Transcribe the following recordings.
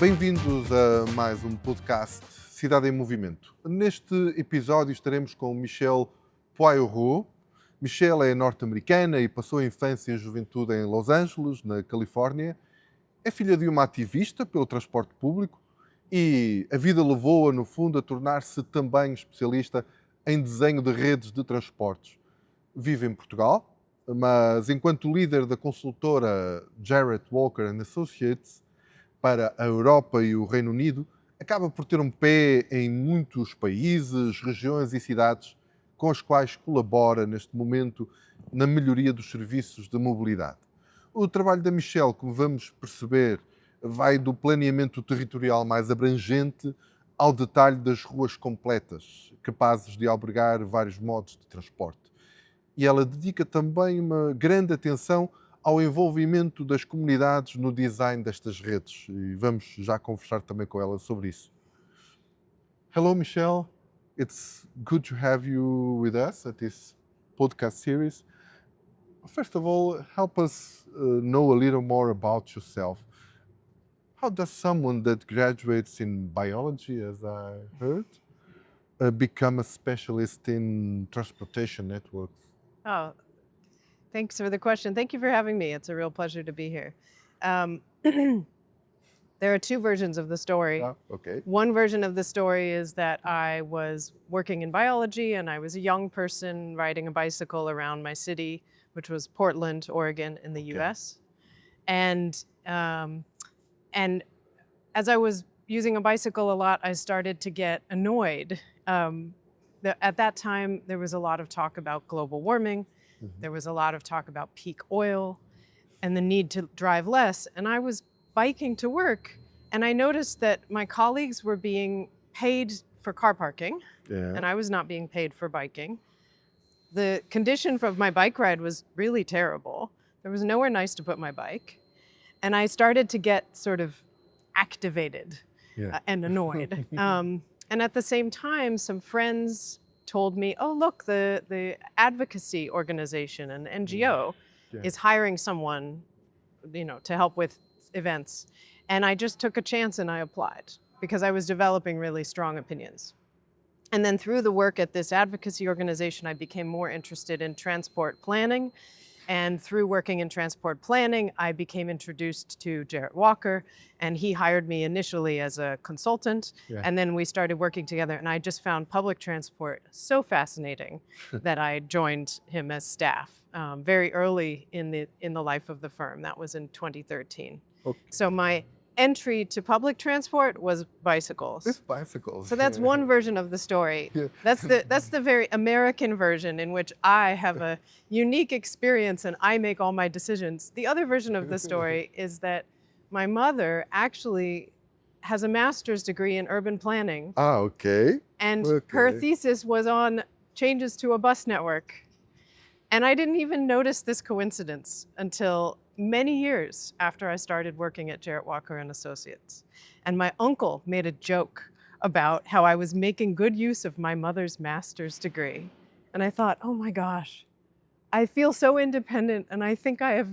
Bem-vindos a mais um podcast Cidade em Movimento. Neste episódio estaremos com Michelle Poyourow. Michelle é norte-americana e passou a infância e a juventude em Los Angeles, na Califórnia. É filha de uma ativista pelo transporte público e a vida levou-a, no fundo, a tornar-se também especialista em desenho de redes de transportes. Vive em Portugal, mas enquanto líder da consultora Jarrett Walker Associates para a Europa e o Reino Unido, acaba por ter um pé em muitos países, regiões e cidades com as quais colabora neste momento na melhoria dos serviços de mobilidade. O trabalho da Michelle, como vamos perceber, vai do planeamento territorial mais abrangente ao detalhe das ruas completas, capazes de albergar vários modos de transporte. E ela dedica também uma grande atenção ao envolvimento das comunidades no design destas redes. E vamos já conversar também com ela sobre isso. Hello, Michelle. It's good to have you with us at this podcast series. First of all, help us know a little more about yourself. How does someone that graduates in biology, as I heard, become a specialist in transportation networks? Oh, thanks for the question. Thank you for having me. It's a real pleasure to be here. There are two versions of the story. Okay. One version of the story is that I was working in biology and I was a young person riding a bicycle around my city, which was Portland, Oregon in the US. And as I was using a bicycle a lot, I started to get annoyed. At that time, there was a lot of talk about global warming. There was a lot of talk about peak oil and the need to drive less. And I was biking to work and I noticed that my colleagues were being paid for car parking and I was not being paid for biking. The condition of my bike ride was really terrible. There was nowhere nice to put my bike. And I started to get sort of activated and annoyed. And at the same time, some friends told me, oh, look, the advocacy organization, an NGO, is hiring someone, to help with events. And I just took a chance and I applied because I was developing really strong opinions. And then through the work at this advocacy organization, I became more interested in transport planning. And through working in transport planning, I became introduced to Jarrett Walker, and he hired me initially as a consultant. And then we started working together, and I just found public transport so fascinating that I joined him as staff very early in the life of the firm. That was in 2013. Okay. So my entry to public transport was bicycles. It's bicycles. So that's one version of the story. That's the very American version in which I have a unique experience and I make all my decisions. The other version of the story is that my mother actually has a master's degree in urban planning. Okay. And her thesis was on changes to a bus network. And I didn't even notice this coincidence until many years after I started working at Jarrett Walker Associates. And my uncle made a joke about how I was making good use of my mother's master's degree. And I thought, oh my gosh, I feel so independent and I think I have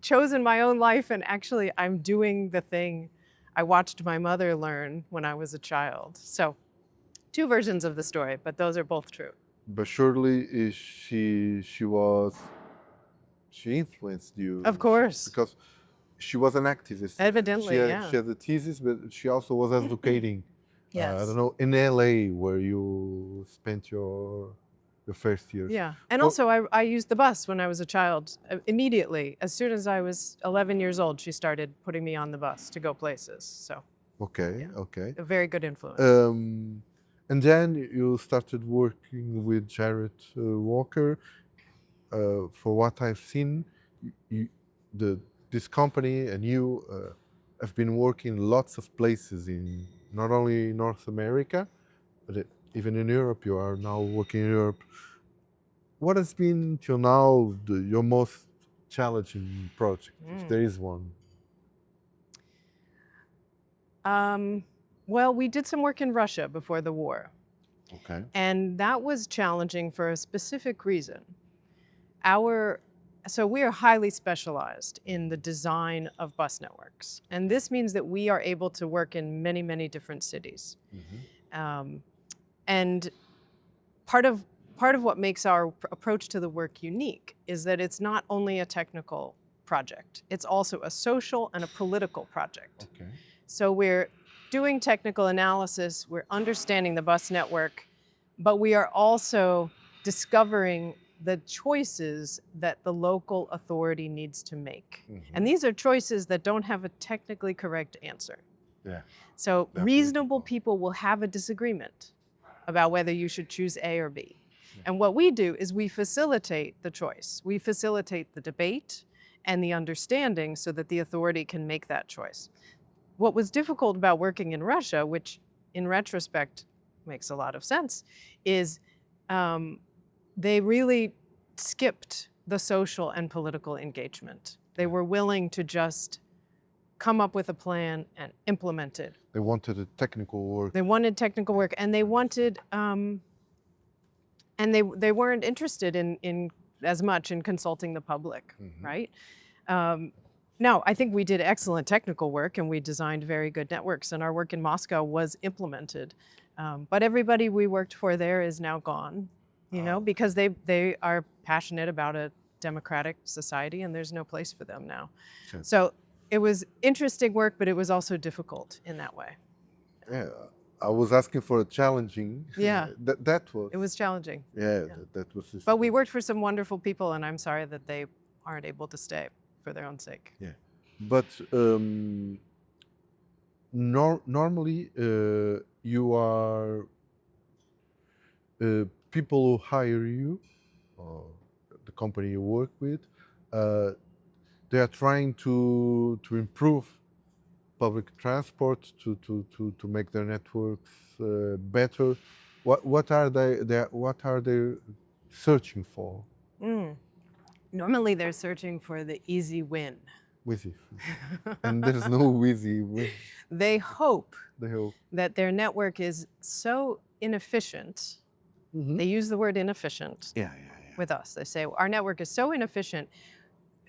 chosen my own life and actually I'm doing the thing I watched my mother learn when I was a child. So two versions of the story, but those are both true. But surely she influenced you. Of course. Because she was an activist. Evidently, She had a thesis, but she also was advocating. Yes. I don't know, in LA, where you spent your first years. Yeah. And also I used the bus when I was a child immediately. As soon as I was 11 years old, she started putting me on the bus to go places. So. Okay. A very good influence. And then you started working with Jarrett Walker. For what I've seen, this company and you have been working in lots of places in not only North America, but even in Europe. You are now working in Europe. What has been till now your most challenging project, if there is one? Well, we did some work in Russia before the war. Okay. And that was challenging for a specific reason. Our So we are highly specialized in the design of bus networks. And this means that we are able to work in many, many different cities. And part of what makes our approach to the work unique is that it's not only a technical project, it's also a social and a political project. Okay. So we're doing technical analysis, we're understanding the bus network, but we are also discovering the choices that the local authority needs to make. And these are choices that don't have a technically correct answer. Yeah. So Definitely. reasonable people will have a disagreement about whether you should choose A or B. And what we do is we facilitate the choice. We facilitate the debate and the understanding so that the authority can make that choice. What was difficult about working in Russia, which in retrospect makes a lot of sense, is they really skipped the social and political engagement. They were willing to just come up with a plan and implement it. They wanted a technical work. They wanted technical work, and they wanted, and they weren't interested in as much in consulting the public, right? No, I think we did excellent technical work, and we designed very good networks, and our work in Moscow was implemented. But everybody we worked for there is now gone, you know, because they are passionate about a democratic society, and there's no place for them now. Sure. So it was interesting work, but it was also difficult in that way. Yeah, I was asking for a challenging. Yeah. That was. It was challenging. Yeah, that was. But we worked for some wonderful people, and I'm sorry that they aren't able to stay for their own sake. Yeah, but normally you are people who hire you, or the company you work with. They are trying to improve public transport to make their networks better. What are they searching for? Normally they're searching for the easy win. Easy. And there's no easy win. They hope They hope. that their network is so inefficient. They use the word inefficient with us. They say, our network is so inefficient,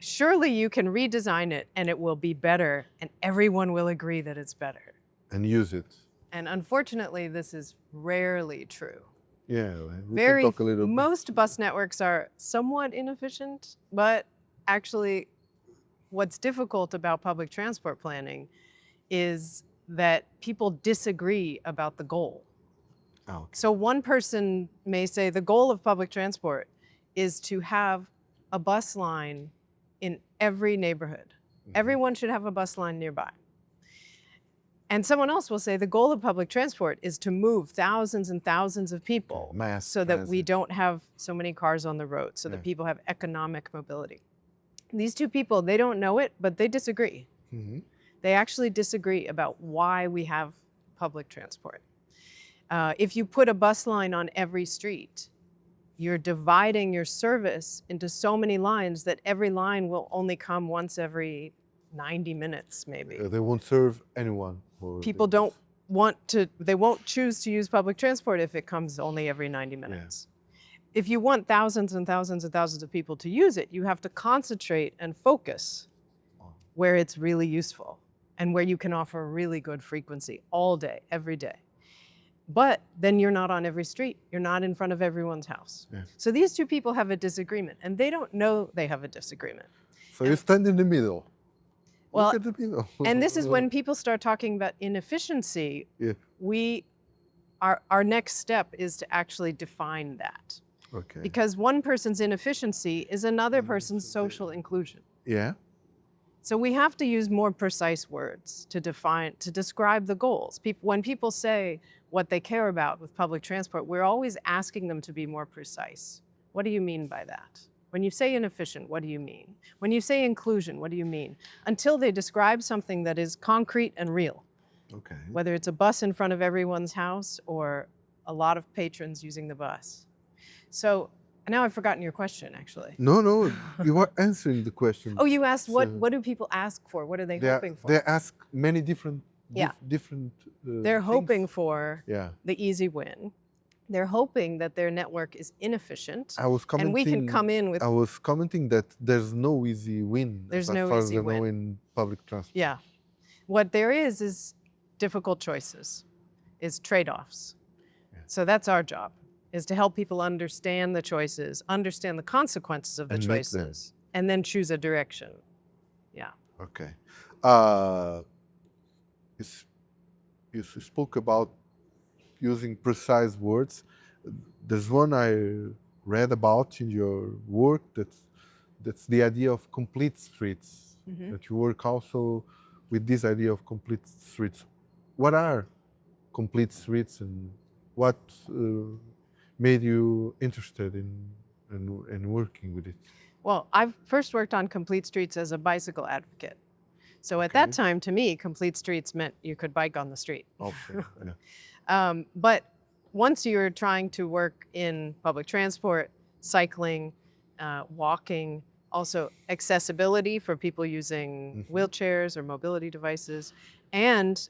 surely you can redesign it and it will be better, and everyone will agree that it's better. And use it. And unfortunately, this is rarely true. Yeah, we can talk a little bit. Most bus networks are somewhat inefficient, but actually what's difficult about public transport planning is that people disagree about the goal. Oh, okay. So one person may say the goal of public transport is to have a bus line in every neighborhood. Everyone should have a bus line nearby. And someone else will say the goal of public transport is to move thousands and thousands of people Mass so that we transit. don't have so many cars on the road, so that people have economic mobility. These two people, they don't know it, but they disagree. They actually disagree about why we have public transport. If you put a bus line on every street, you're dividing your service into so many lines that every line will only come once every 90 minutes, maybe. They won't serve anyone. People don't want to, they won't choose to use public transport if it comes only every 90 minutes. If you want thousands and thousands and thousands of people to use it, you have to concentrate and focus where it's really useful and where you can offer a really good frequency all day, every day. But then you're not on every street. You're not in front of everyone's house. So these two people have a disagreement, and they don't know they have a disagreement. So you stand in the middle. Well, Look at the middle. and this is when people start talking about inefficiency, our next step is to actually define that. Okay. Because one person's inefficiency is another person's social inclusion. Yeah. So we have to use more precise words to describe the goals. When people say what they care about with public transport, we're always asking them to be more precise. What do you mean by that? When you say inefficient, what do you mean? When you say inclusion, what do you mean? Until they describe something that is concrete and real. Okay. Whether it's a bus in front of everyone's house or a lot of patrons using the bus. So now I've forgotten your question, actually. No, you are answering the question. Oh, you asked what do people ask for? What are they hoping for? They ask many different. Different. They're things. hoping for Yeah. the easy win. they're hoping that their network is inefficient, I was and we can come in with I was commenting that there's no easy win There's as no far as easy I know win. in public transport. yeah. What there is difficult choices, is trade-offs. Yeah. So that's our job, is to help people understand the choices, understand the consequences of the And make them. choices, and then choose a direction. Yeah. Okay. You spoke about using precise words. There's one I read about in your work that's the idea of complete streets. Mhm. That you work also with this idea of complete streets. What are complete streets, and what made you interested in working with it? Well, I've first worked on complete streets as a bicycle advocate. So at that Okay. time, to me, complete streets meant you could bike on the street. Also, yeah. But once you're trying to work in public transport, cycling, walking, also accessibility for people using wheelchairs or mobility devices, and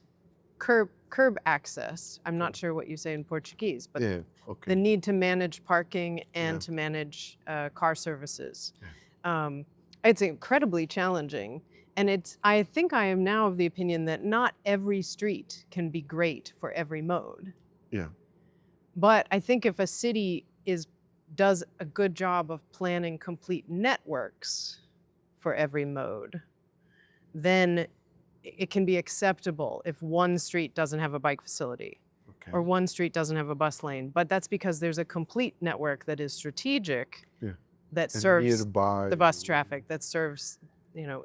curb access. I'm not sure what you say in Portuguese, but Yeah. Okay. the need to manage parking and Yeah. to manage car services. It's incredibly challenging. And I think I am now of the opinion that not every street can be great for every mode. Yeah. But I think if a city does a good job of planning complete networks for every mode, then it can be acceptable if one street doesn't have a bike facility Okay. or one street doesn't have a bus lane. But that's because there's a complete network that is strategic, Yeah. that And serves nearby the bus traffic, that serves,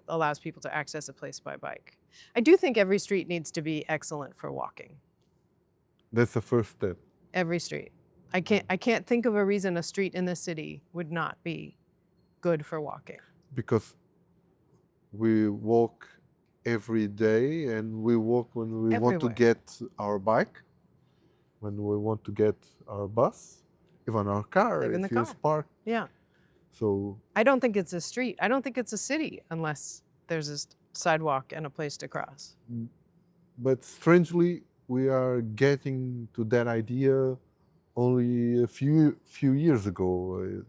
allows people to access a place by bike. I do think every street needs to be excellent for walking. That's the first step. Every street. I can't think of a reason a street in the city would not be good for walking. Because we walk every day, and we walk when we want to Everywhere. get our bike, when we want to get our bus, even our car, Even if the it's car. parked. Yeah. So I don't think it's a street. I don't think it's a city unless there's a sidewalk and a place to cross. but strangely, we are getting to that idea only a few years ago.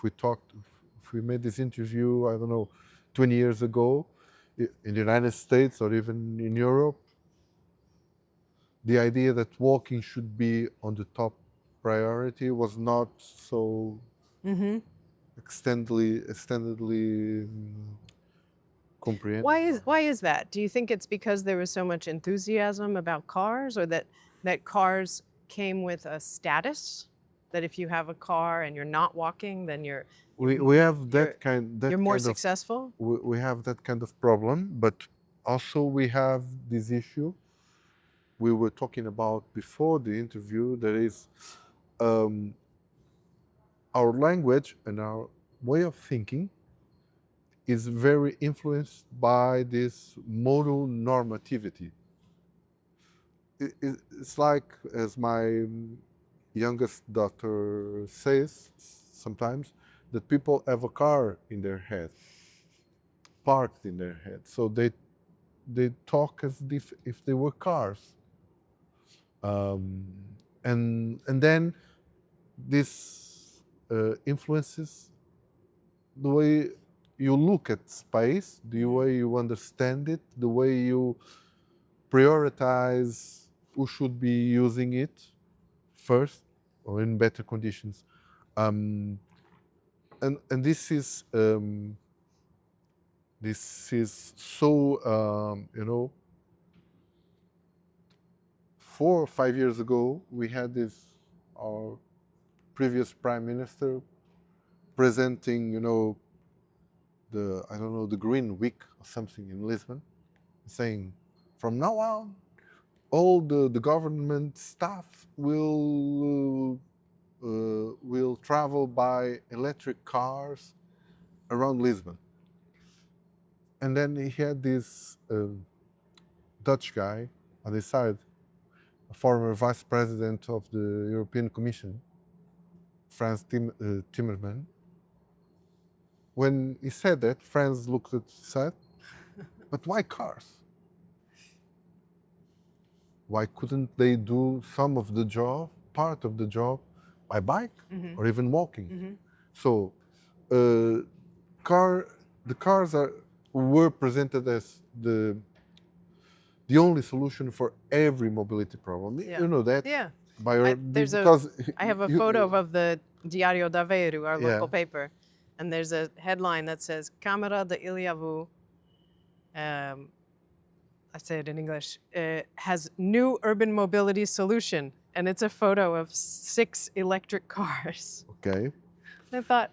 If we made this interview, I don't know, 20 years ago, in the United States or even in Europe, the idea that walking should be on the top priority was not so Mm-hmm. extendedly comprehended. Why is that? Do you think it's because there was so much enthusiasm about cars, or that cars came with a status? That if you have a car and you're not walking, then We have you're more kind of successful? we have that kind of problem, but also we have this issue we were talking about before the interview. That is, our language and our way of thinking is very influenced by this modal normativity. It's like, as my youngest daughter says sometimes, that people have a car in their head, parked in their head. So they talk as if they were cars. And then this influences the way you look at space, the way you understand it, the way you prioritize who should be using it first or in better conditions. And this is so, 4 or 5 years ago, we had our previous prime minister presenting, the Green Week or something in Lisbon, saying, from now on, all the government staff will travel by electric cars around Lisbon. And then he had this Dutch guy on his side, a former vice president of the European Commission, Frans Timmermans. When he said that, Frans looked at his side, but why cars? Why couldn't they do some of the job part of the job by bike or even walking. So the cars were presented as the only solution for every mobility problem. Yeah. You know that? Yeah. Because I have a photo of the Diário de Aveiro, our Yeah. local paper, and there's a headline that says Câmara de Ilhavu, I say it in English, has new urban mobility solution, and it's a photo of 6 electric cars. Okay. I thought,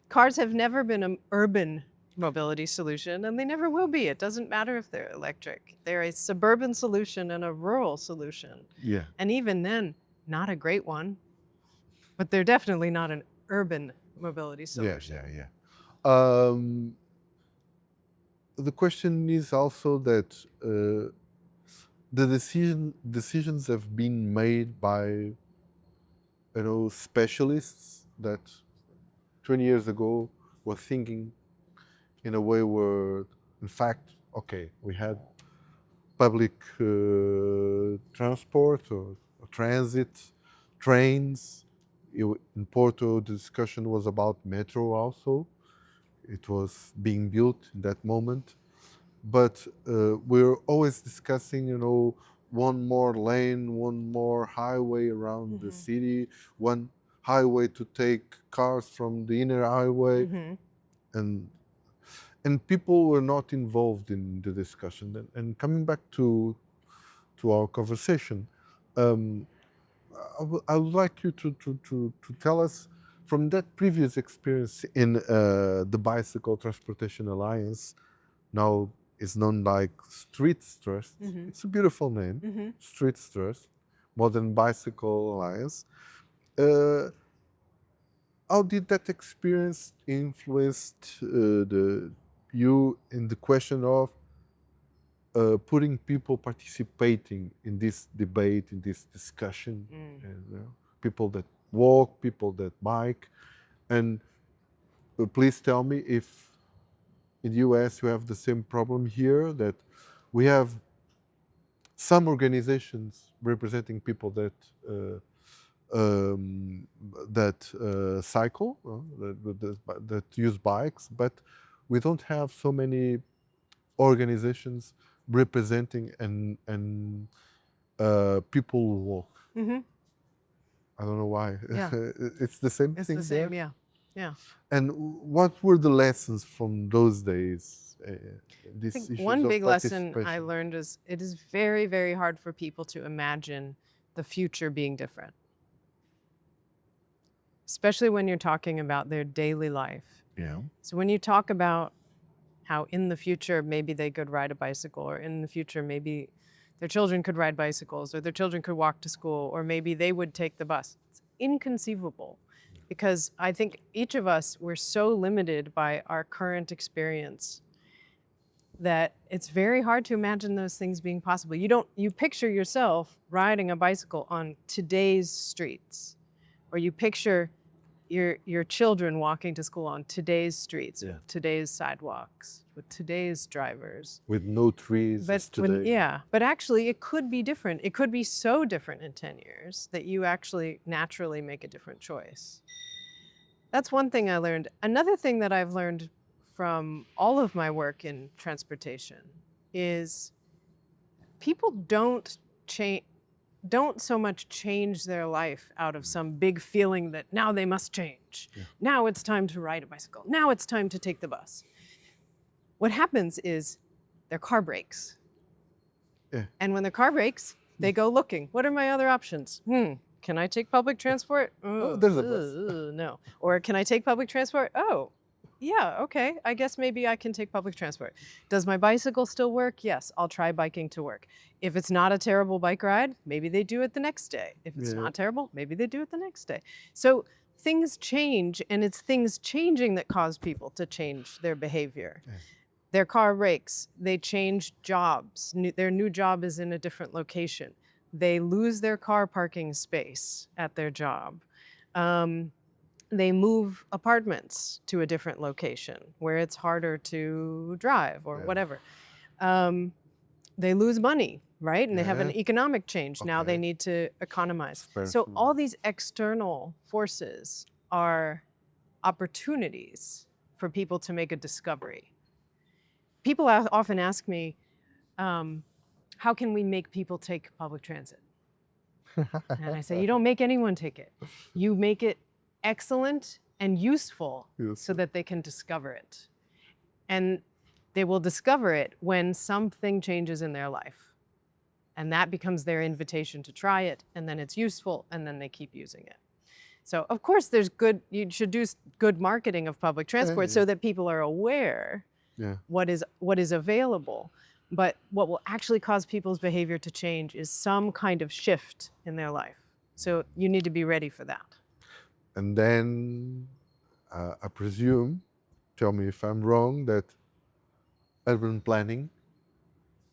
cars have never been an urban mobility solution, and they never will be. It doesn't matter if they're electric. They're a suburban solution and a rural solution. Yeah. And even then, not a great one, but they're definitely not an urban mobility solution. Yeah. The question is also that the decisions have been made by specialists that 20 years ago were thinking in a way where, in fact, okay, we had public transport or transit, trains. In Porto, the discussion was about metro also. It was being built in that moment. But we're always discussing, one more lane, one more highway around the city, one highway to take cars from the inner highway. And people were not involved in the discussion. And coming back to our conversation, I would like you to tell us from that previous experience in the Bicycle Transportation Alliance, now is known like Streets Trust. It's a beautiful name, Streets Trust, Modern Bicycle Alliance. How did that experience influence you in the question of putting people participating in this debate, in this discussion? People that walk, people that bike. And please tell me if in the US you have the same problem here, that we have some organizations representing people that cycle, that use bikes, but we don't have so many organizations representing and people who walk. I don't know why. Yeah. It's the same It's thing the same, there? yeah. And what were the lessons from those days? I think one big lesson I learned is it is very, very hard for people to imagine the future being different, especially when you're talking about their daily life. Yeah. So when you talk about how in the future maybe they could ride a bicycle, or in the future maybe their children could ride bicycles, or their children could walk to school, or maybe they would take the bus. It's inconceivable, because I think each of us, we're so limited by our current experience that it's very hard to imagine those things being possible. You picture yourself riding a bicycle on today's streets, or you picture your children walking to school on today's streets, with today's sidewalks, with today's drivers. With no trees today. But actually it could be different. It could be so different in 10 years that you actually naturally make a different choice. That's one thing I learned. Another thing that I've learned from all of my work in transportation is people don't so much change their life out of some big feeling that now they must change. Now it's time to ride a bicycle. Now it's time to take the bus. What happens is their car breaks. And when their car breaks, they go looking. What are my other options? Can I take public transport? There's a bus. No. Or can I take public transport? Oh, yeah, okay. I guess maybe I can take public transport. Does my bicycle still work? Yes, I'll try biking to work. If it's not a terrible bike ride, maybe they do it the next day. If it's not terrible, maybe they do it the next day. So things change, and it's things changing that cause people to change their behavior. Their car breaks, they change jobs. Their new job is in a different location. They lose their car parking space at their job. They move apartments to a different location where it's harder to drive or whatever. They lose money right? And they have an Yeah. economic change. Now they Okay. need to economize. Fair So to- all these external forces are opportunities for people to make a discovery. People often ask me, how can we make people take public transit? And I say, you don't make anyone take it. You make it excellent and useful Yes. so that they can discover it. And they will discover it when something changes in their life. And that becomes their invitation to try it, and then it's useful, and then they keep using it. So of course you should do good marketing of public transport so that people are aware Yeah. what is available. But what will actually cause people's behavior to change is some kind of shift in their life. So you need to be ready for that. And then I presume, tell me if I'm wrong, that urban planning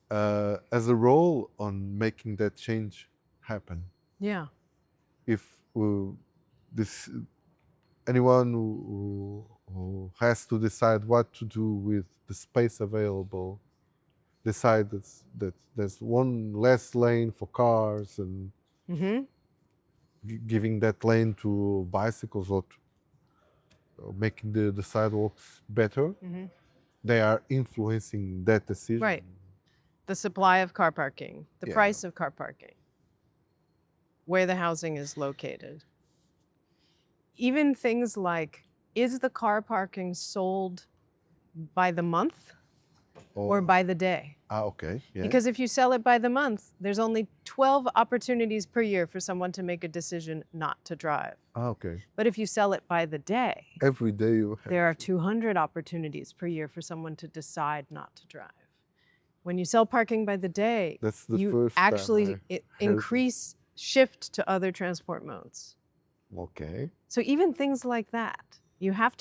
has a role on making that change happen. Yeah. If this anyone who has to decide what to do with the space available, decide that there's one less lane for cars and Mm-hmm. giving that lane to bicycles or making the sidewalks better, Mm-hmm. they are influencing that decision. Right. The supply of car parking, the Yeah. price of car parking, where the housing is located. Even things like, is the car parking sold by the month or by the day? Okay. Yeah. Because if you sell it by the month, there's only 12 opportunities per year for someone to make a decision not to drive. Okay. But if you sell it by the day, Every day you have. there are 200 opportunities per year for someone to decide not to drive. When you sell parking by the day, That's the you first time actually I heard increase shift to other transport modes. Okay. So even things like that, you have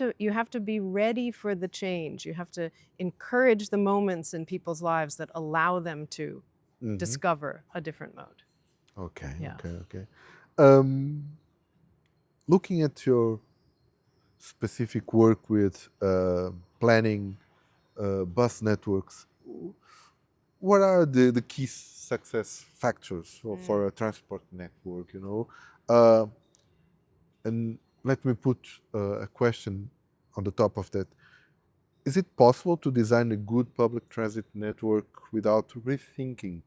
to be ready for the change. You have to encourage the moments in people's lives that allow them to Mhm. discover a different mode. Okay. Yeah. Okay. Looking at your specific work with planning bus networks, what are the key success factors for a transport network? And let me put a question on the top of that. Is it possible to design a good public transit network without rethinking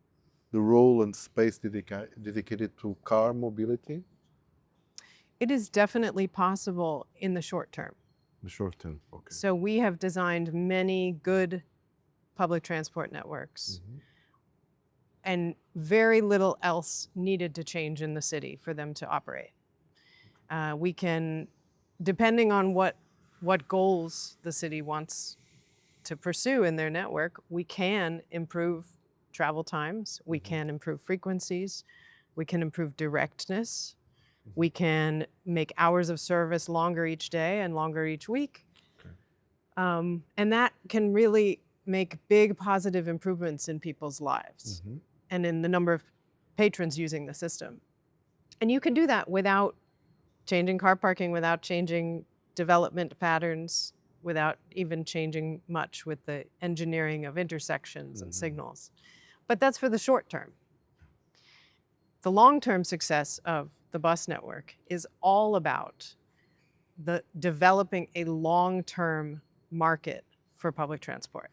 the role and space dedicated to car mobility? It is definitely possible in the short term. The short term, okay. So we have designed many good public transport networks, and very little else needed to change in the city for them to operate. We can, depending on what goals the city wants to pursue in their network, we can improve travel times, we can improve frequencies, we can improve directness, we can make hours of service longer each day and longer each week. And that can really make big positive improvements in people's lives and in the number of patrons using the system. And you can do that without changing car parking, without changing development patterns, without even changing much with the engineering of intersections and signals. But that's for the short term. The long-term success of the bus network is all about developing a long-term market for public transport.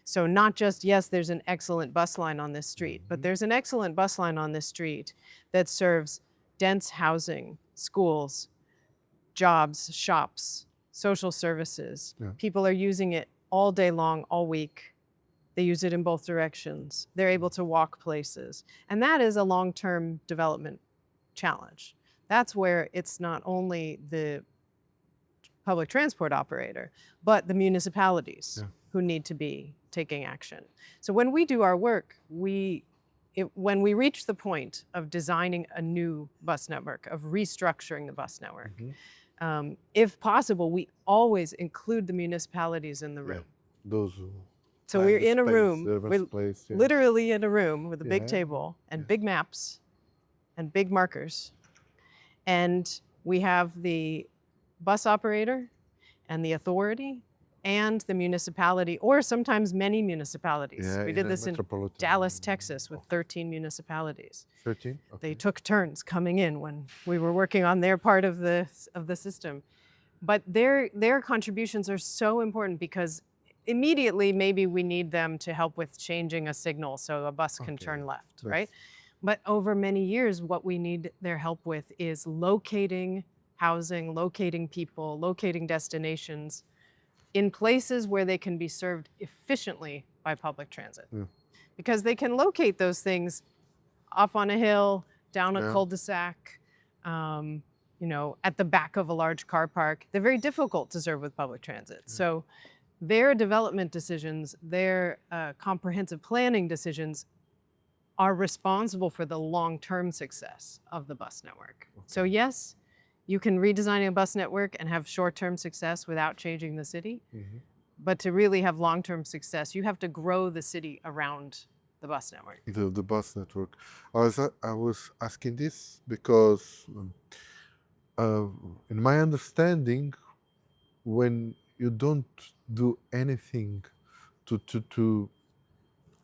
So not just, yes, there's an excellent bus line on this street, but there's an excellent bus line on this street that serves dense housing, schools, jobs, shops, social services. Yeah. People are using it all day long, all week. They use it in both directions. They're able to walk places. And that is a long-term development challenge. That's where it's not only the public transport operator, but the municipalities who need to be taking action. So when we do our work, when we reach the point of designing a new bus network, of restructuring the bus network, if possible, we always include the municipalities in the room. Those who So plan we're the in a space, room, urban we're space, literally in a room with a big Yeah. table and big maps and big markers. And we have the bus operator and the authority and the municipality, or sometimes many municipalities. Yeah, We did this in metropolitan- Dallas, Texas, with 13 municipalities. 13? They Okay. took turns coming in when we were working on their part of the system. But their contributions are so important because immediately maybe we need them to help with changing a signal so a bus can Okay. turn left, That's- right? But over many years, what we need their help with is locating housing, locating people, locating destinations in places where they can be served efficiently by public transit. Yeah. Because they can locate those things up on a hill, down a Yeah. cul-de-sac, at the back of a large car park. They're very difficult to serve with public transit. So their development decisions, their comprehensive planning decisions are responsible for the long-term success of the bus network. So yes, you can redesign a bus network and have short-term success without changing the city. Mhm. But to really have long-term success, you have to grow the city around the bus network. The bus network. I was asking this because, in my understanding, when you don't do anything to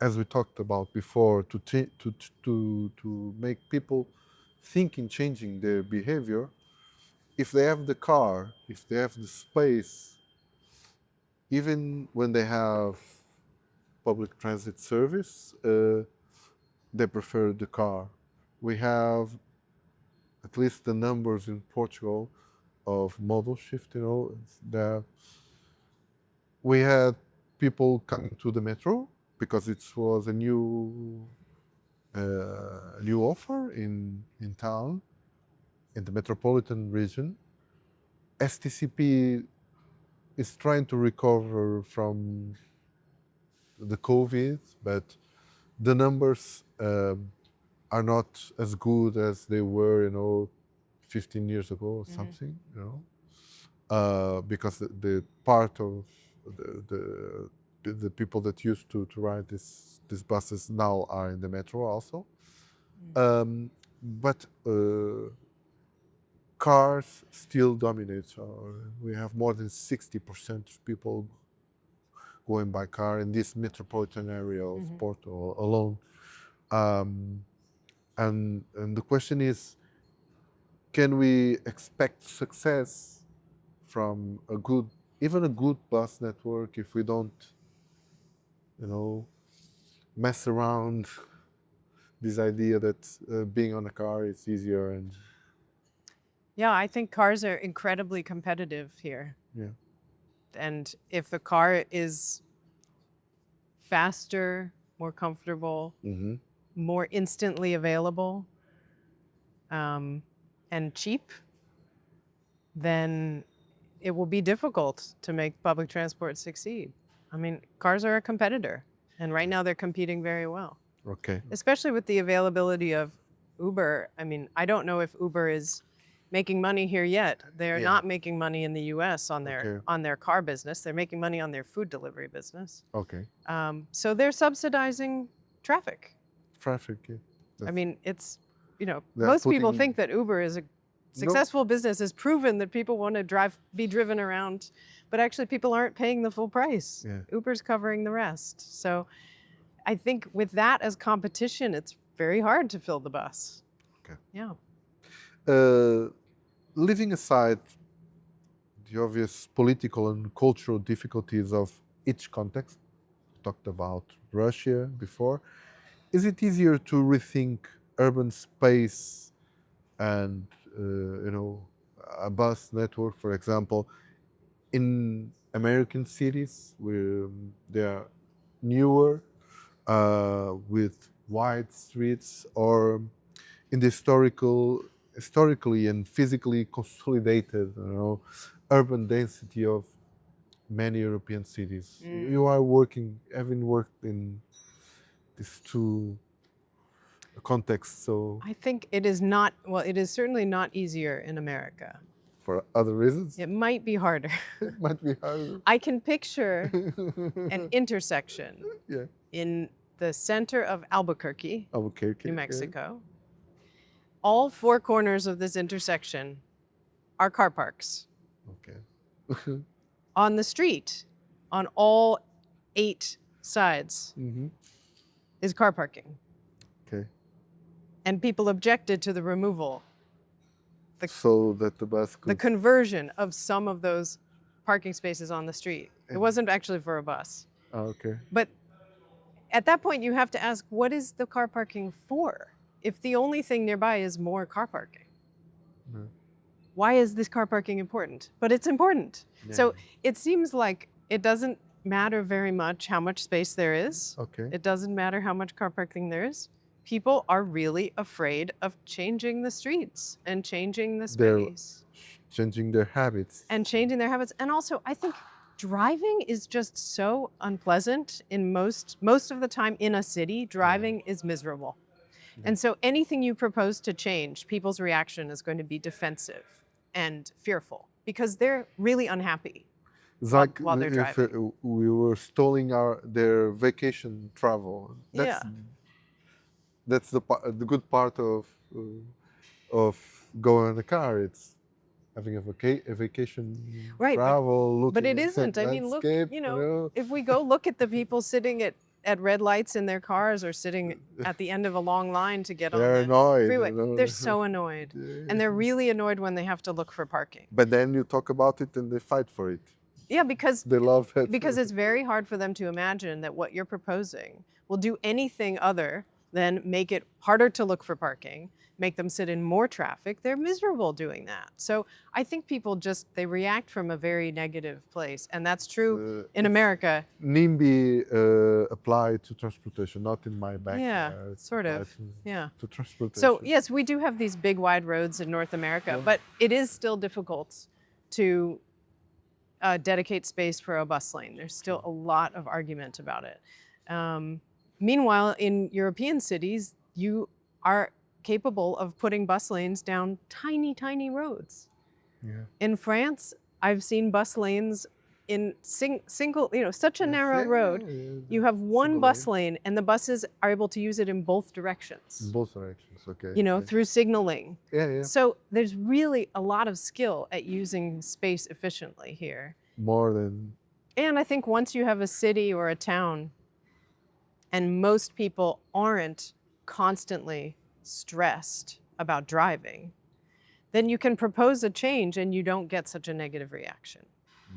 as we talked about before, to make people think in changing their behavior, if they have the car, if they have the space, even when they have public transit service, they prefer the car. We have at least the numbers in Portugal of model shift, that we had people coming to the metro because it was a new offer in town, in the metropolitan region. STCP is trying to recover from the COVID, but the numbers are not as good as they were, 15 years ago or something, because the part of the people that used to ride these buses now are in the metro also. But cars still dominate. We have more than 60% of people going by car in this metropolitan area of Porto alone. And the question is, can we expect success from even a good bus network if we don't, mess around this idea that being on a car is easier and Yeah, I think cars are incredibly competitive here. yeah. And if the car is faster, more comfortable, more instantly available, and cheap, then it will be difficult to make public transport succeed. I mean, cars are a competitor, and right now they're competing very well, Okay. especially with the availability of Uber. I mean, I don't know if Uber is making money here yet. They're Yeah. not making money in the US on their Okay. on their car business. They're making money on their food delivery business. Okay. So they're subsidizing traffic. Traffic. Yeah. I mean, it's, They're most people putting- think that Uber is a successful business, has proven that people want to be driven around, but actually people aren't paying the full price. Yeah. Uber's covering the rest. So I think with that as competition, it's very hard to fill the bus. Okay. Yeah. Leaving aside the obvious political and cultural difficulties of each context, talked about Russia before, is it easier to rethink urban space and a bus network, for example, in American cities where they are newer, with wide streets, or in the historically and physically consolidated, urban density of many European cities? You are having worked in these two contexts, so I think it is certainly not easier in America. for other reasons, It might be harder. it might be harder. I can picture an intersection Yeah. in the center of Albuquerque, Okay. New Mexico. All four corners of this intersection are car parks. Okay. On the street, on all 8 sides is car parking. Okay. And people objected to the removal, So that the bus the could... conversion of some of those parking spaces on the street. It wasn't actually for a bus. Oh, okay. But at that point, you have to ask, what is the car parking for? If the only thing nearby is more car parking, why is this car parking important? But it's important. Yeah. So it seems like it doesn't matter very much how much space there is. Okay. It doesn't matter how much car parking there is. People are really afraid of changing the streets and changing the space. Changing their habits. And changing their habits. And also, I think driving is just so unpleasant in most of the time in a city. Driving is miserable. And so anything you propose to change, people's reaction is going to be defensive and fearful because they're really unhappy. It's like while they're if driving. we were stalling their vacation travel. That's the good part of going in a car. It's having a vacation travel. Looking But it at isn't. I mean, look, landscape, if we go look at the people sitting at red lights in their cars or sitting at the end of a long line to get on they're the annoyed. freeway, they're so annoyed. And they're really annoyed when they have to look for parking. But then you talk about it and they fight for it. Yeah, because They love it. because it's very hard for them to imagine that what you're proposing will do anything other than make it harder to look for parking, make them sit in more traffic. They're miserable doing that. So I think people they react from a very negative place. And that's true in America. NIMBY applied to transportation, not in my backyard. Yeah, sort of. To transportation. So yes, we do have these big wide roads in North America, but it is still difficult to dedicate space for a bus lane. There's still a lot of argument about it. Meanwhile, in European cities, you are capable of putting bus lanes down tiny, tiny roads. Yeah. In France, I've seen bus lanes in single, such a narrow road. You have one bus lane and the buses are able to use it in both directions. In both directions, okay. Through signaling. Yeah. So there's really a lot of skill at using space efficiently here. More than... And I think once you have a city or a town and most people aren't constantly stressed about driving, then you can propose a change and you don't get such a negative reaction.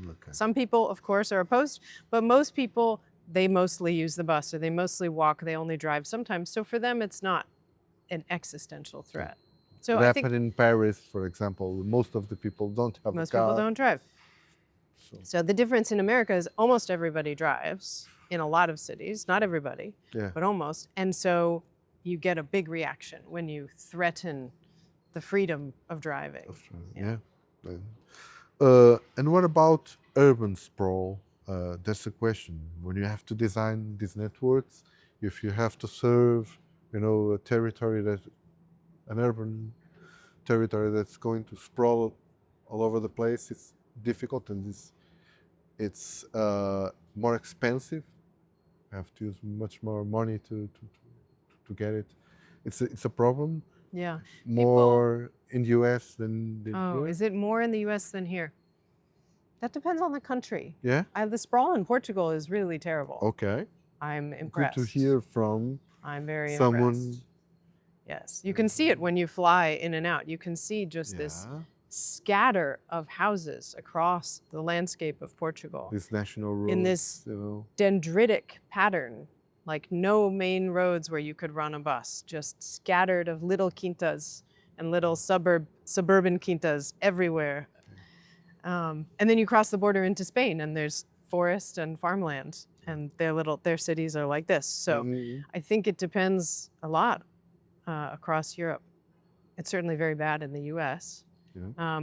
Okay. Some people, of course, are opposed, but most people, they mostly use the bus or they mostly walk, they only drive sometimes. So for them, it's not an existential threat. So It I think happened in Paris, for example. Most of the people don't have a car. most people don't drive. So the difference in America is almost everybody drives in a lot of cities, not everybody, but almost. And so you get a big reaction when you threaten the freedom of driving. And what about urban sprawl? That's a question. When you have to design these networks, if you have to serve, a territory an urban territory that's going to sprawl all over the place, it's difficult and it's more expensive. You have to use much more money to get it. It's a problem. Yeah. More in the US than here? Is it more in the US than here? That depends on the country. Yeah? The sprawl in Portugal is really terrible. Okay. I'm impressed. Good to hear from I'm very someone. Impressed. Yes. You can see it when you fly in and out. You can see just this scatter of houses across the landscape of Portugal. This national road. In this dendritic pattern, like no main roads where you could run a bus, just scattered of little quintas and little suburban quintas everywhere. And then you cross the border into Spain and there's forest and farmland and their cities are like this. So I think it depends a lot across Europe. It's certainly very bad in the US. Yeah.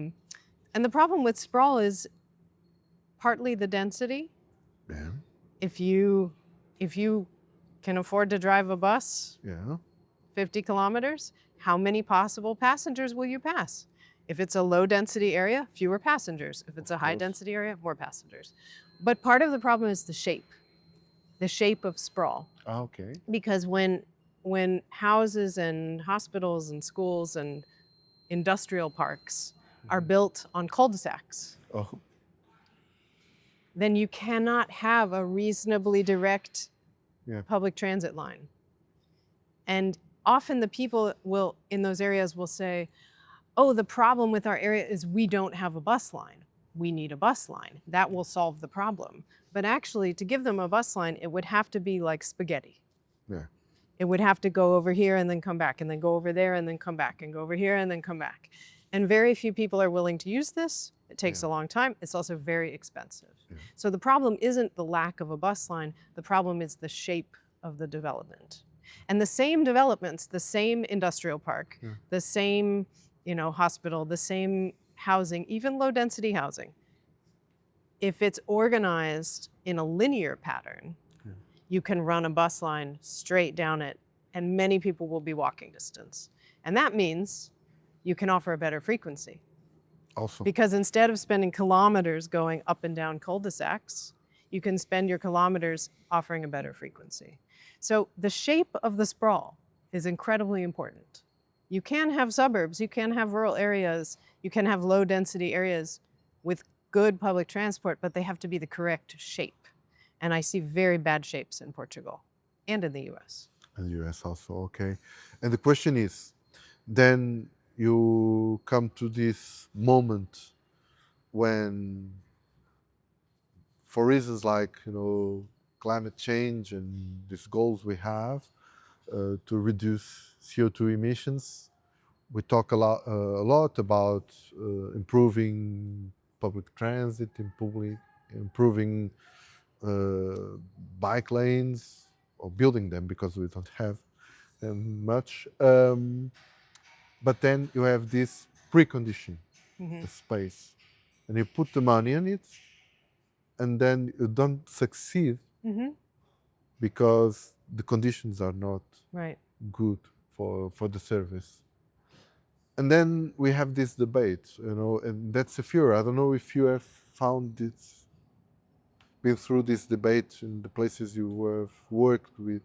And the problem with sprawl is partly the density. Yeah. If you can afford to drive a bus 50 kilometers, how many possible passengers will you pass? If it's a low density area, fewer passengers. If it's a high density area, more passengers. But part of the problem is the shape of sprawl. Okay. Because when houses and hospitals and schools and industrial parks are built on cul-de-sacs, then you cannot have a reasonably direct Yeah. public transit line. And often the people will, in those areas will say, oh, the problem with our area is we don't have a bus line. We need a bus line. That will solve the problem. But actually, to give them a bus line, it would have to be like spaghetti. Yeah. It would have to go over here and then come back, and then go over there and then come back, and go over here and then come back. And very few people are willing to use this. It takes a long time. It's also very expensive. Yeah. So the problem isn't the lack of a bus line. The problem is the shape of the development. And the same developments, the same industrial park, the same, hospital, the same housing, even low density housing, if it's organized in a linear pattern, you can run a bus line straight down it, and many people will be walking distance. And that means you can offer a better frequency. Also. Because instead of spending kilometers going up and down cul-de-sacs, you can spend your kilometers offering a better frequency. So the shape of the sprawl is incredibly important. You can have suburbs, you can have rural areas, you can have low density areas with good public transport, but they have to be the correct shape. And I see very bad shapes in Portugal and in the US. In the US also, okay. And the question is, then you come to this moment when, for reasons like, climate change and these goals we have to reduce CO2 emissions, we talk a lot about improving public transit, improving bike lanes, or building them because we don't have them much. But then you have this precondition, the space, and you put the money in it, and then you don't succeed because the conditions are not good for the service. And then we have this debate, and that's a fear. I don't know if you have found this, been through this debate in the places you have worked with.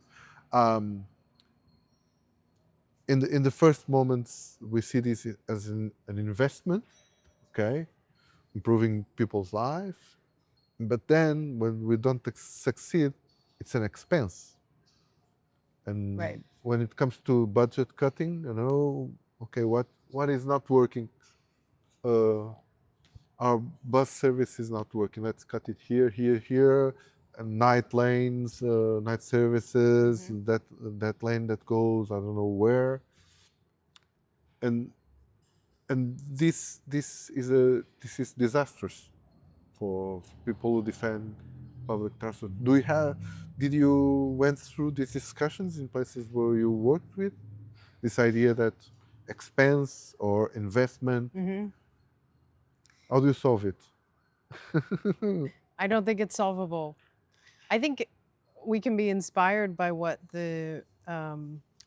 In the first moments, we see this as an investment, okay, improving people's lives. But then when we don't succeed, it's an expense. And when it comes to budget cutting, okay, what is not working? Our bus service is not working. Let's cut it here. And night lanes, night services, that lane that goes I don't know where. And this is disastrous for people who defend public transport. Did you went through these discussions in places where you worked with this idea that expense or investment? How do you solve it? I don't think it's solvable. I think we can be inspired by what the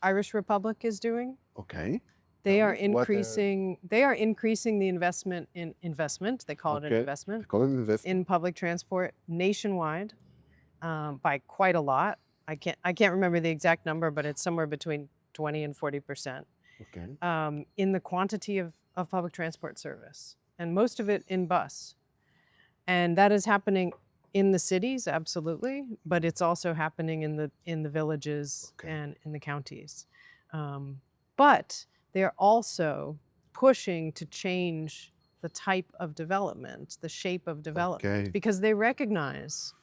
Irish Republic is doing. Okay. They are increasing the investment in investment. They call it an investment. They call it an investment in public transport nationwide by quite a lot. I can't remember the exact number, but it's somewhere between 20 and 40%. Okay. In the quantity of public transport service, and most of it in bus. And that is happening in the cities, absolutely, but it's also happening in the villages and in the counties. But they're also pushing to change the type of development, the shape of development, because they recognize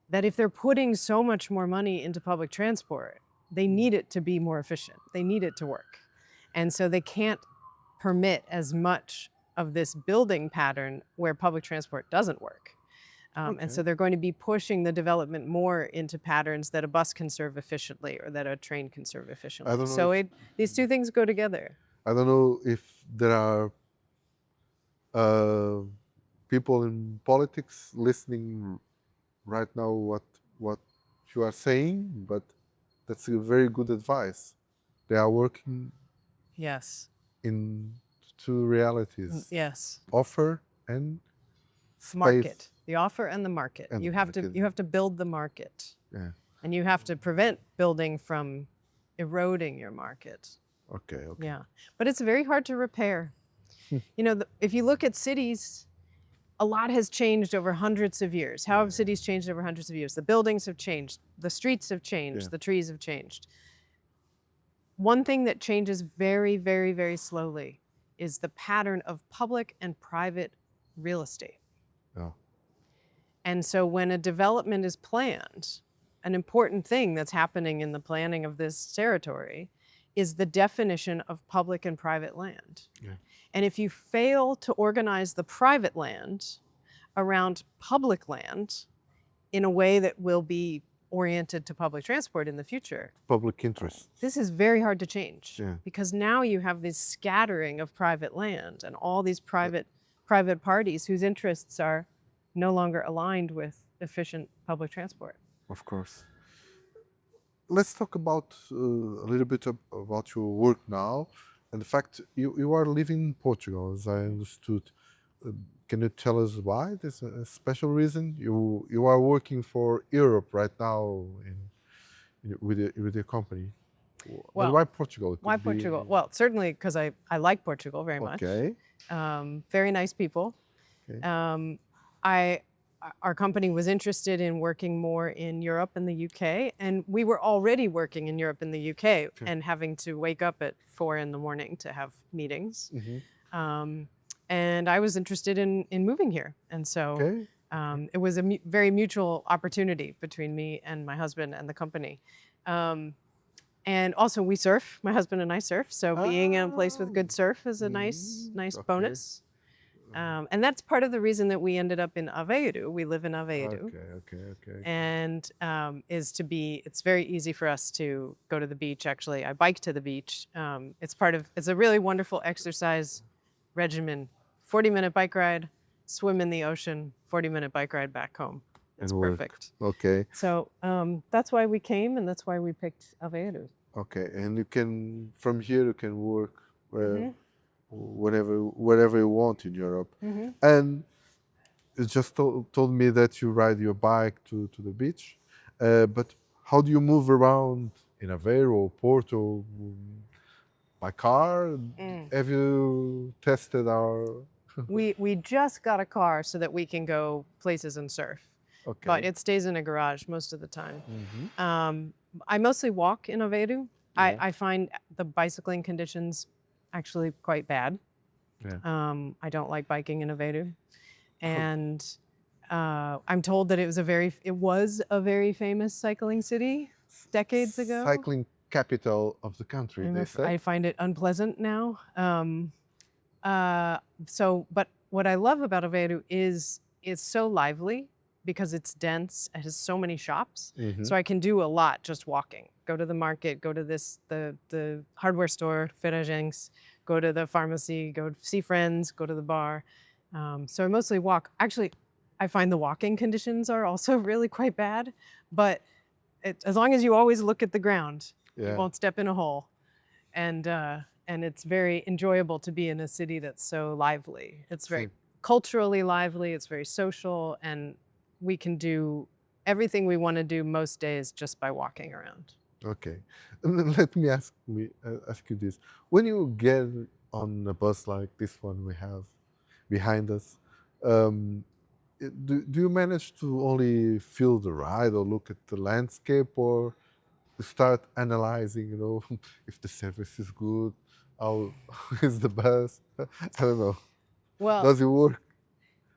that if they're putting so much more money into public transport, they need it to be more efficient. They need it to work. And so they can't permit as much of this building pattern where public transport doesn't work. And so they're going to be pushing the development more into patterns that a bus can serve efficiently or that a train can serve efficiently. So these two things go together. I don't know if there are people in politics listening right now what you are saying, but that's a very good advice. They are working in two realities. Yes. Offer and space. Market. The offer and the market. And you have to build the market. Yeah. And you have to prevent building from eroding your market. Okay. Yeah. But it's very hard to repair. If you look at cities, a lot has changed over hundreds of years. How have cities changed over hundreds of years? The buildings have changed, the streets have changed, the trees have changed. One thing that changes very, very, very slowly is the pattern of public and private real estate. Yeah. And so when a development is planned, an important thing that's happening in the planning of this territory is the definition of public and private land. Yeah. And if you fail to organize the private land around public land in a way that will be oriented to public transport in the future, Public interest. this is very hard to change. Yeah. Because now you have this scattering of private land and all these private parties whose interests are no longer aligned with efficient public transport. Of course. Let's talk about a little bit about your work now, and the fact you are living in Portugal, as I understood. Can you tell us why? There's a special reason. You are working for Europe right now with your company. Well, but why Portugal? It Why could be- Portugal? Well, certainly because I like Portugal very much. Okay. Very nice people. Okay. Our company was interested in working more in Europe and the UK, and we were already working in Europe and the UK and having to wake up at 4 a.m. to have meetings. And I was interested in moving here, and so Okay. it was a very mutual opportunity between me and my husband and the company. And also we surf, my husband and I surf, so being in a place with good surf is a nice Okay. bonus. And that's part of the reason that we ended up in Aveiro. We live in Aveiro. Okay. And it's very easy for us to go to the beach. Actually, I bike to the beach. It's a really wonderful exercise regimen. 40-minute bike ride, swim in the ocean, 40-minute bike ride back home. It's And work. perfect. Okay. So that's why we came, and that's why we picked Aveiro. Okay. And from here you can work wherever you want in Europe. And you just told me that you ride your bike to the beach, but how do you move around in Aveiro, Porto, by car? Have you tested our? We just got a car so that we can go places and surf, Okay. but it stays in a garage most of the time. I mostly walk in Aveiro. I find the bicycling conditions actually quite bad. Yeah. I don't like biking in Aveiro, and I'm told that it was a very famous cycling city decades ago. Cycling capital of the country, they say. I find it unpleasant now. But what I love about Aveiro is it's so lively because it's dense. It has so many shops, so I can do a lot just walking. Go to the market, go to the hardware store, Ferragens, go to the pharmacy, go see friends, go to the bar. So I mostly walk. Actually, I find the walking conditions are also really quite bad, but as long as you always look at the ground, you won't step in a hole. And it's very enjoyable to be in a city that's so lively. It's very culturally lively, it's very social, and we can do everything we want to do most days just by walking around. Okay. And then let me ask you this. When you get on a bus like this one we have behind us, do you manage to only feel the ride or look at the landscape, or start analyzing, if the service is good, how is the bus? I don't know. Well, Does it work?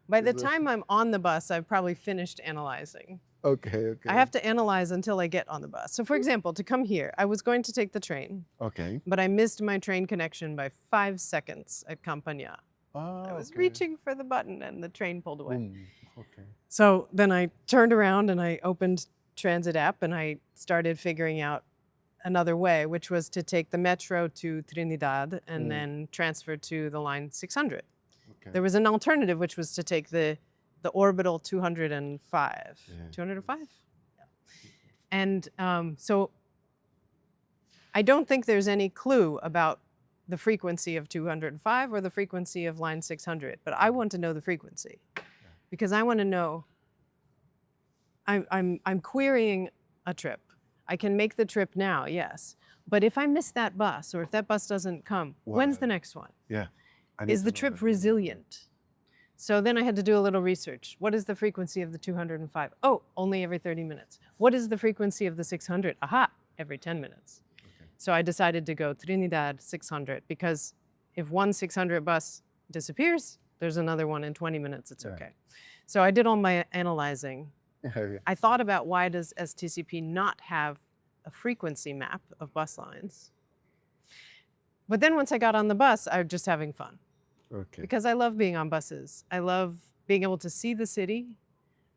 by the time I'm on the bus, I've probably finished analyzing. Okay. I have to analyze until I get on the bus. So for example, to come here, I was going to take the train, Okay. but I missed my train connection by 5 seconds at Campania. I was reaching for the button and the train pulled away. Okay. So then I turned around and I opened Transit app and I started figuring out another way, which was to take the metro to Trinidad and then transfer to the line 600. Okay. There was an alternative, which was to take the orbital 205. Yeah. 205? Yeah. And so I don't think there's any clue about the frequency of 205 or the frequency of line 600, but I want to know the frequency because I want to know. I'm querying a trip. I can make the trip now, yes. But if I miss that bus or if that bus doesn't come, when's the next one? Yeah. Is the trip resilient? So then I had to do a little research. What is the frequency of the 205? Oh, only every 30 minutes. What is the frequency of the 600? Aha, every 10 minutes. Okay. So I decided to go Trinidad 600 because if one 600 bus disappears, there's another one in 20 minutes, it's Right. okay. So I did all my analyzing. Yeah. I thought about why does STCP not have a frequency map of bus lines? But then once I got on the bus, I was just having fun. Okay. Because I love being on buses. I love being able to see the city.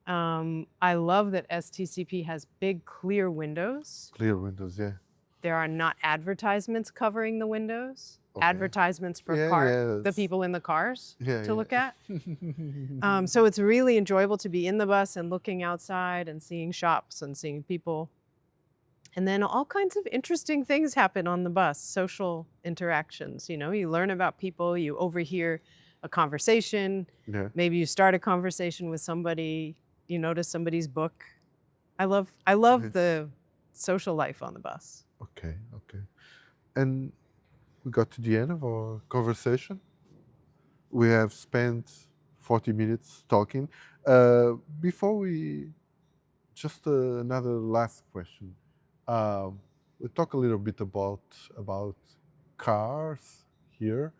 I love that STCP has big, clear windows. Clear windows, yeah. There are not advertisements covering the windows. Okay. Advertisements for the that's- people in the cars Yeah, to yeah. look at. So it's really enjoyable to be in the bus and looking outside and seeing shops and seeing people. And then all kinds of interesting things happen on the bus, social interactions. You know, you learn about people, you overhear a conversation, Yeah. maybe you start a conversation with somebody, you notice somebody's book. I love Okay. the social life on the bus. Okay. And we got to the end of our conversation. We have spent 40 minutes talking. Before we, just another last question. We talk a little bit about cars here.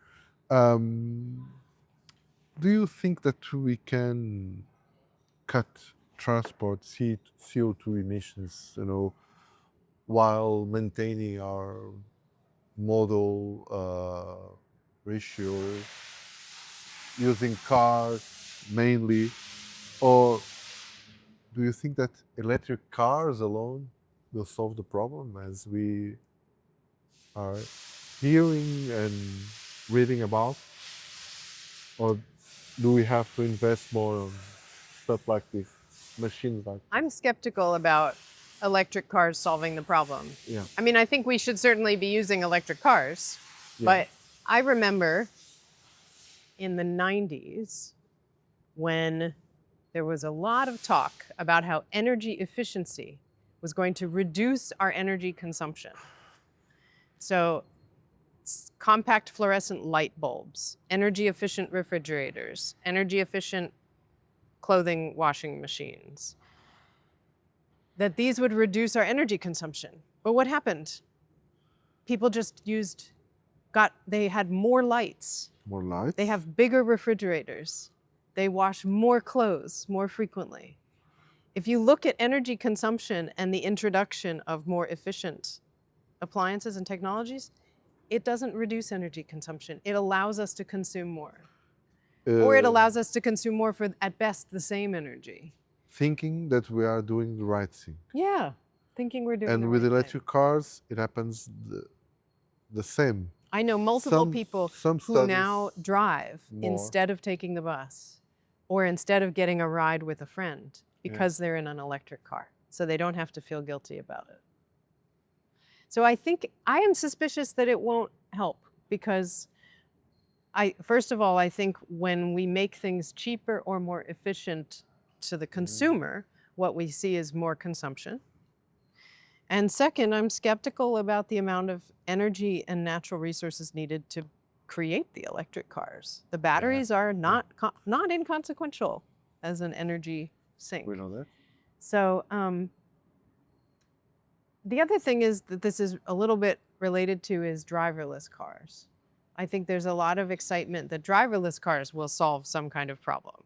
Do you think that we can cut transport CO2 emissions, while maintaining our model ratio, using cars mainly, or do you think that electric cars alone will solve the problem, as we are hearing and reading about, or do we have to invest more on stuff like this, machines like this? I'm skeptical about electric cars solving the problem. Yeah. I mean, I think we should certainly be using electric cars, Yeah. but I remember in the 90s when there was a lot of talk about how energy efficiency was going to reduce our energy consumption. So compact fluorescent light bulbs, energy efficient refrigerators, energy efficient clothing washing machines, that these would reduce our energy consumption. But what happened? People just they had more lights. More lights? They have bigger refrigerators. They wash more clothes more frequently. If you look at energy consumption and the introduction of more efficient appliances and technologies, it doesn't reduce energy consumption. It allows us to consume more. Or it allows us to consume more for, at best, the same energy. Thinking that we are doing the right thing. Yeah, thinking we're doing the And with right electric cars, it happens the same. thing. I know multiple people some who studies now drive more. instead of taking the bus or instead of getting a ride with a friend because they're in an electric car. So they don't have to feel guilty about it. So I think I am suspicious that it won't help because first of all, I think when we make things cheaper or more efficient to the consumer, what we see is more consumption. And second, I'm skeptical about the amount of energy and natural resources needed to create the electric cars. The batteries are not inconsequential as an energy sink. We know that. So the other thing is that this is a little bit related to is driverless cars. I think there's a lot of excitement that driverless cars will solve some kind of problem.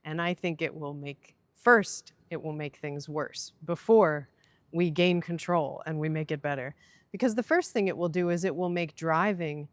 And I think it will make things worse before we gain control and we make it better. Because the first thing it will do is it will make driving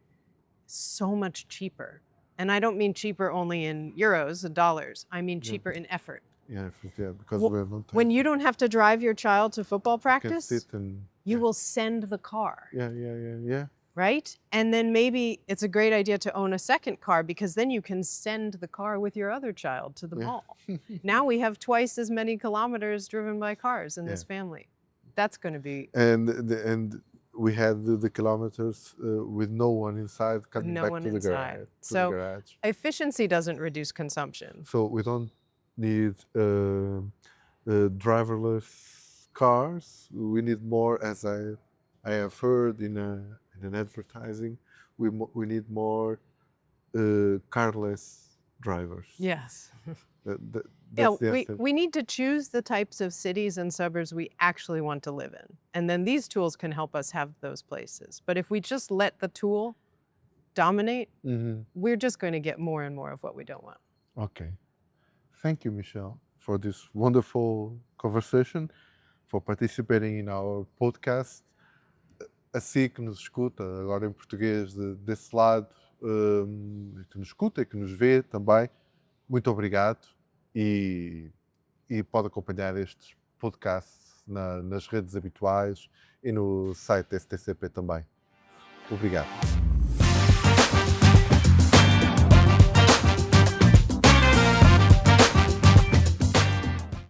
so much cheaper. And I don't mean cheaper only in euros and dollars. I mean cheaper in effort. Yeah, because we have no time. When you don't have to drive your child to football You can practice, sit and you will send the car. Yeah. Right? And then maybe it's a great idea to own a second car because then you can send the car with your other child to the mall. Now we have twice as many kilometers driven by cars in this family. That's going to be... And we had the kilometers with no one inside coming No back one to the inside. garage. So efficiency doesn't reduce consumption. So we don't need driverless cars. We need more, as I have heard in an advertising, we need more carless drivers. Yes. That's the we, essence. we need to choose the types of cities and suburbs we actually want to live in. And then these tools can help us have those places. But if we just let the tool dominate, we're just going to get more and more of what we don't want. Okay. Thank you, Michelle, for this wonderful conversation, for participating in our podcast. Assim que nos escuta, agora em português, desse lado, que nos escuta e que nos vê também, muito obrigado e pode acompanhar estes podcasts nas redes habituais e no site STCP também. Obrigado.